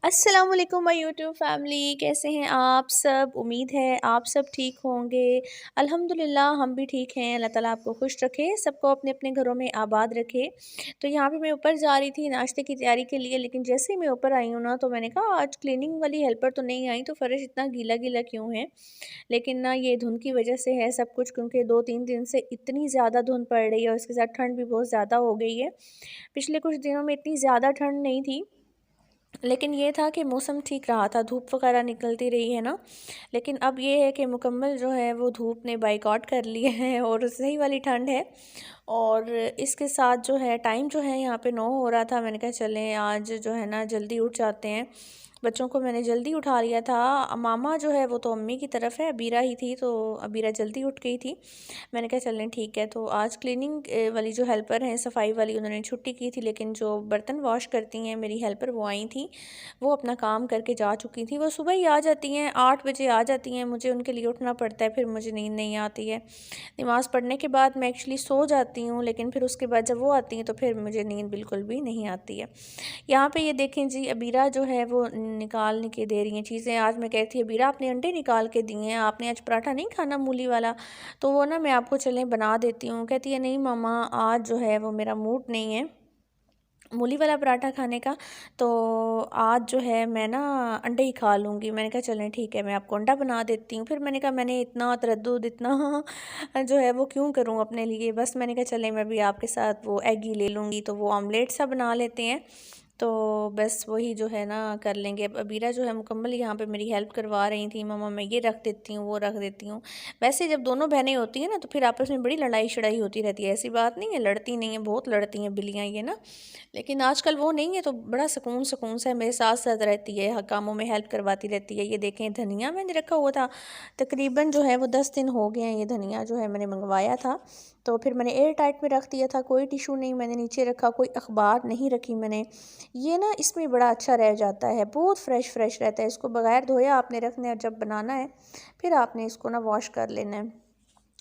अस्सलाम वालेकुम my YouTube family, कैसे हैं आप सब। उम्मीद है आप सब ठीक होंगे। अल्हम्दुलिल्लाह हम भी ठीक हैं। अल्लाह ताला आपको खुश रखे, सबको अपने अपने घरों में आबाद रखे। तो यहाँ पे मैं ऊपर जा रही थी नाश्ते की तैयारी के लिए, लेकिन जैसे ही मैं ऊपर आई हूँ ना तो मैंने कहा आज क्लीनिंग वाली हेल्पर तो नहीं आई, तो फ़र्श इतना गीला गीला क्यों है। लेकिन ना ये धुंध की वजह से है सब कुछ, क्योंकि 2-3 दिन से इतनी ज़्यादा धुंध पड़ रही है और इसके साथ ठंड भी बहुत ज़्यादा हो गई है। पिछले कुछ दिनों में इतनी ज़्यादा ठंड नहीं थी, लेकिन ये था कि मौसम ठीक रहा था, धूप वगैरह निकलती रही है ना। लेकिन अब ये है कि मुकम्मल जो है वो धूप ने बाइकआउट कर लिए हैं और सही वाली ठंड है। और इसके साथ जो है टाइम जो है यहाँ पे 9 हो रहा था। मैंने कहा चलें आज जो है ना जल्दी उठ जाते हैं। बच्चों को मैंने जल्दी उठा लिया था। मामा जो है वो तो अम्मी की तरफ है, अबीरा ही थी, तो अबीरा जल्दी उठ गई थी। मैंने कहा चलें ठीक है। तो आज क्लीनिंग वाली जो हेल्पर हैं, सफाई वाली, उन्होंने छुट्टी की थी, लेकिन जो बर्तन वॉश करती हैं मेरी हेल्पर वो आई थी। वो अपना काम करके जा चुकी थी। वो सुबह ही आ जाती हैं, 8 बजे आ जाती हैं। मुझे उनके लिए उठना पड़ता है, फिर मुझे नींद नहीं आती है। नमाज़ पढ़ने के बाद मैं एक्चुअली सो जाती हूँ, लेकिन फिर उसके बाद जब वो आती हैं तो फिर मुझे नींद बिल्कुल भी नहीं आती है। यहाँ पे ये देखें जी, अबीरा जो है वो निकाल के दे रही हैं चीज़ें। आज मैं कह रही थी अबीरा आपने अंडे निकाल के दिए हैं, आपने आज पराठा नहीं खाना मूली वाला, तो वो ना मैं आपको चलें बना देती हूँ। कहती है नहीं मामा आज जो है वो मेरा मूड नहीं है मूली वाला पराठा खाने का, तो आज जो है मैं ना अंडे ही खा लूँगी। मैंने कहा चलें ठीक है, मैं आपको अंडा बना देती हूँ। फिर मैंने कहा मैंने इतना तरद्दुद इतना जो है वो क्यों करूँ अपने लिए। बस मैंने कहा चलें मैं भी आपके साथ वो एग ही ले लूँगी, तो वो ऑमलेट सा बना लेते हैं। तो बस वही जो है ना कर लेंगे। अब अबीरा जो है मुकम्मल यहाँ पे मेरी हेल्प करवा रही थी। मम्मा मैं ये रख देती हूँ, वो रख देती हूँ। वैसे जब दोनों बहनें होती हैं ना तो फिर आपस में बड़ी लड़ाई शड़ाई होती रहती है। ऐसी बात नहीं है लड़ती नहीं है, बहुत लड़ती हैं बिल्लियाँ ये ना। लेकिन आजकल वो नहीं है, तो बड़ा सुकून सुकून से मेरे साथ साथ रहती है, हर कामों में हेल्प करवाती रहती है। ये देखें धनिया मैंने रखा हुआ था, तकरीबन जो है वो 10 दिन हो गए हैं। ये धनिया जो है मैंने मंगवाया था, तो फिर मैंने एयर टाइट में रख दिया था। कोई टिशू नहीं मैंने नीचे रखा, कोई अखबार नहीं रखी मैंने। ये ना इसमें बड़ा अच्छा रह जाता है, बहुत फ्रेश फ्रेश रहता है। इसको बगैर धोया आपने रखना है, जब बनाना है फिर आपने इसको ना वॉश कर लेना है।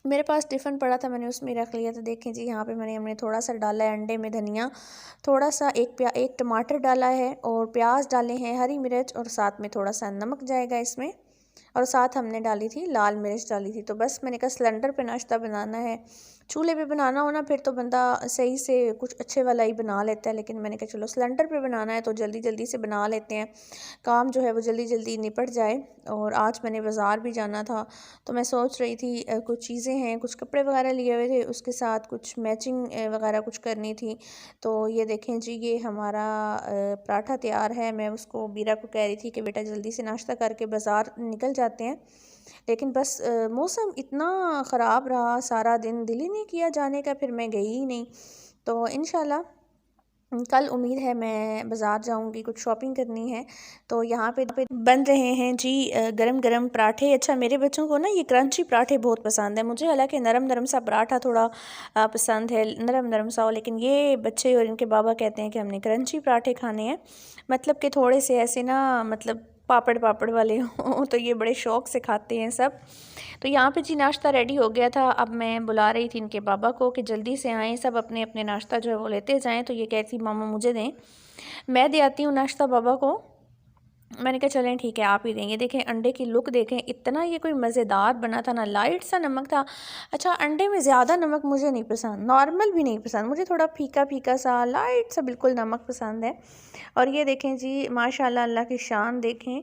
मेरे पास टिफ़िन पड़ा था, मैंने उसमें रख लिया था। देखें जी यहाँ पे हमने थोड़ा सा डाला है अंडे में धनिया, थोड़ा सा एक टमाटर डाला है और प्याज डाले हैं, हरी मिर्च, और साथ में थोड़ा सा नमक जाएगा इसमें, और साथ हमने डाली थी लाल मिर्च डाली थी। तो बस मैंने कहा सिलेंडर पे नाश्ता बनाना है, चूल्हे पे बनाना हो ना फिर तो बंदा सही से कुछ अच्छे वाला ही बना लेता है, लेकिन मैंने कहा चलो सिलेंडर पे बनाना है तो जल्दी जल्दी से बना लेते हैं, काम जो है वो जल्दी जल्दी निपट जाए। और आज मैंने बाज़ार भी जाना था, तो मैं सोच रही थी कुछ चीज़ें हैं, कुछ कपड़े वगैरह लिए हुए थे, उसके साथ कुछ मैचिंग वगैरह कुछ करनी थी। तो ये देखें जी ये हमारा पराठा तैयार है। मैं उसको बीरा को कह रही थी कि बेटा जल्दी से नाश्ता करके बाज़ार निकल जाते हैं, लेकिन बस मौसम इतना ख़राब रहा, सारा दिन दिल ही नहीं किया जाने का, फिर मैं गई ही नहीं। तो इंशाल्लाह कल उम्मीद है मैं बाज़ार जाऊंगी, कुछ शॉपिंग करनी है। तो यहाँ पे बन रहे हैं जी गरम गरम पराठे। अच्छा मेरे बच्चों को ना ये क्रंची पराठे बहुत पसंद है, मुझे हालांकि नरम नरम सा पराठा थोड़ा पसंद है, नरम नरम सा हो, लेकिन ये बच्चे और इनके बाबा कहते हैं कि हमने क्रंची पराठे खाने हैं, मतलब कि थोड़े से ऐसे ना, मतलब पापड़ पापड़ वाले हों। तो ये बड़े शौक़ से खाते हैं सब। तो यहाँ पे जी नाश्ता रेडी हो गया था। अब मैं बुला रही थी इनके बाबा को कि जल्दी से आएँ, सब अपने अपने नाश्ता जो है वो लेते जाएं। तो ये कहती थी मामा मुझे दें, मैं दे आती हूँ नाश्ता बाबा को। मैंने कहा चलें ठीक है आप ही देंगे। देखें अंडे की लुक देखें, इतना ये कोई मज़ेदार बना था ना, लाइट सा नमक था। अच्छा अंडे में ज़्यादा नमक मुझे नहीं पसंद, नॉर्मल भी नहीं पसंद, मुझे थोड़ा फीका फीका सा लाइट सा बिल्कुल नमक पसंद है। और ये देखें जी माशाल्लाह अल्लाह की शान देखें।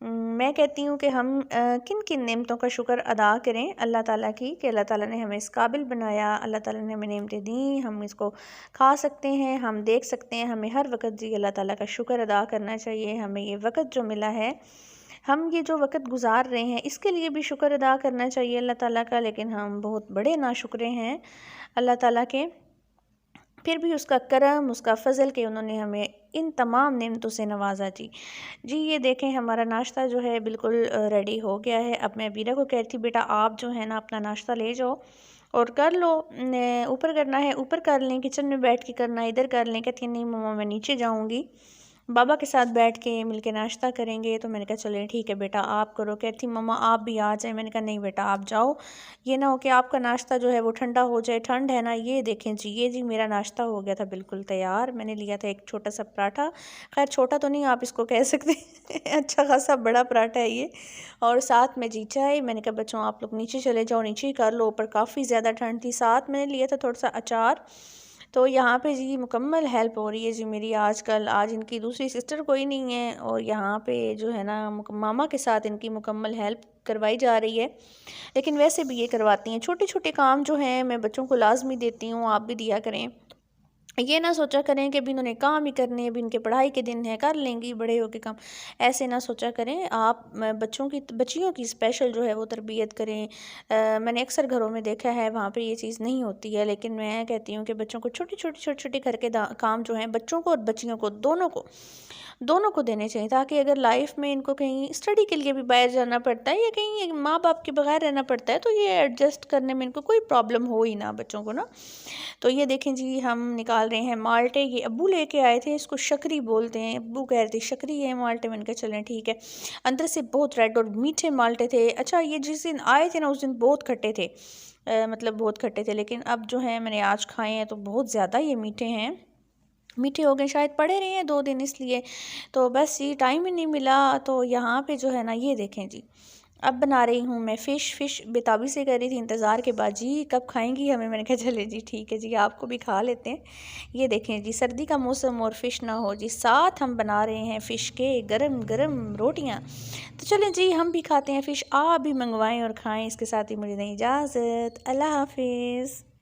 मैं कहती हूँ कि हम किन किन नेमतों का शुक्र अदा करें अल्लाह ताला की, कि अल्लाह ताला ने हमें इस काबिल बनाया, अल्लाह ताला ने हमें नेमतें दी, हम इसको खा सकते हैं, हम देख सकते हैं। हमें हर वक्त जी अल्लाह ताला का शुक्र अदा करना चाहिए। हमें ये वक्त जो मिला है, हम ये जो वक्त गुजार रहे हैं, इसके लिए भी शुक्र अदा करना चाहिए अल्लाह ताला का, लेकिन हम बहुत बड़े नाशुक्रे हैं अल्लाह ताला के। फिर भी उसका करम, उसका फ़ज़ल कि उन्होंने हमें इन तमाम नेमतों से नवाजा जी। जी ये देखें हमारा नाश्ता जो है बिल्कुल रेडी हो गया है। अब मैं बीरा को कह रही थी बेटा आप जो है ना अपना नाश्ता ले जाओ और कर लो, ऊपर करना है ऊपर कर लें, किचन में बैठ के करना है इधर कर लें। कहती है नहीं मम्मा मैं नीचे जाऊँगी। बाबा के साथ बैठ के मिल के नाश्ता करेंगे। तो मैंने कहा चलें ठीक है बेटा आप करो। कहती मम्मा आप भी आ जाएं। मैंने कहा नहीं बेटा आप जाओ, ये ना हो कि आपका नाश्ता जो है वो ठंडा हो जाए। ठंड है ना, ये देखें जी, ये जी मेरा नाश्ता हो गया था बिल्कुल तैयार। मैंने लिया था एक छोटा सा पराठा, खैर छोटा तो नहीं आप इसको कह सकते अच्छा खासा बड़ा पराठा है ये, और साथ में जी चाय। मैंने कहा बच्चों आप लोग नीचे चले जाओ, नीचे ही कर लो, ऊपर काफ़ी ज़्यादा ठंड थी। साथ मैंने लिया था थोड़ा सा अचार। तो यहाँ पे जी मुकम्मल हेल्प हो रही है जी मेरी आजकल। आज इनकी दूसरी सिस्टर कोई नहीं है और यहाँ पे जो है ना मामा के साथ इनकी मुकम्मल हेल्प करवाई जा रही है। लेकिन वैसे भी ये करवाती हैं, छोटे छोटे काम जो हैं मैं बच्चों को लाजमी देती हूँ, आप भी दिया करें। ये ना सोचा करें कि अभी इन्होंने काम ही करने, अभी इनके पढ़ाई के दिन है कर लेंगी बड़े होके काम, ऐसे ना सोचा करें आप। बच्चों की बच्चियों की स्पेशल जो है वो तरबियत करें। मैंने अक्सर घरों में देखा है वहाँ पे ये चीज़ नहीं होती है, लेकिन मैं कहती हूँ कि बच्चों को छोटी छोटी छोटी छोटी घर के काम जो हैं बच्चों को और बच्चियों को दोनों को देने चाहिए, ताकि अगर लाइफ में इनको कहीं स्टडी के लिए भी बाहर जाना पड़ता है या कहीं माँ बाप के बगैर रहना पड़ता है तो ये एडजस्ट करने में इनको कोई प्रॉब्लम हो ही ना बच्चों को ना। तो ये देखें जी हम निकाल रहे हैं माल्टे। ये अब्बू लेके आए थे, इसको शकरी बोलते हैं, अब्बू कह रहे थे शकरी है माल्टे। मैंने कहा चलें ठीक है। अंदर से बहुत रेड और मीठे माल्टे थे। अच्छा ये जिस दिन आए थे ना उस दिन बहुत खट्टे थे, मतलब बहुत खट्टे थे, लेकिन अब जो है मैंने आज खाए हैं तो बहुत ज़्यादा ये मीठे हैं। मीठे हो गए, शायद पड़े रहे हैं 2 दिन इसलिए। तो बस ये टाइम ही नहीं मिला। तो यहाँ पे जो है ना ये देखें जी, अब बना रही हूँ मैं फ़िश बेताबी से कर रही थी इंतज़ार के बाद जी कब खाएंगी हमें। मैंने कहा चले जी ठीक है जी आपको भी खा लेते हैं। ये देखें जी सर्दी का मौसम और फ़िश ना हो जी, साथ हम बना रहे हैं फ़िश के गरम गरम रोटियाँ। तो चलें जी हम भी खाते हैं फ़िश, आप भी मंगवाएं और खाएं। इसके साथ ही मुझे दें इजाज़त, अल्लाह हाफिज़।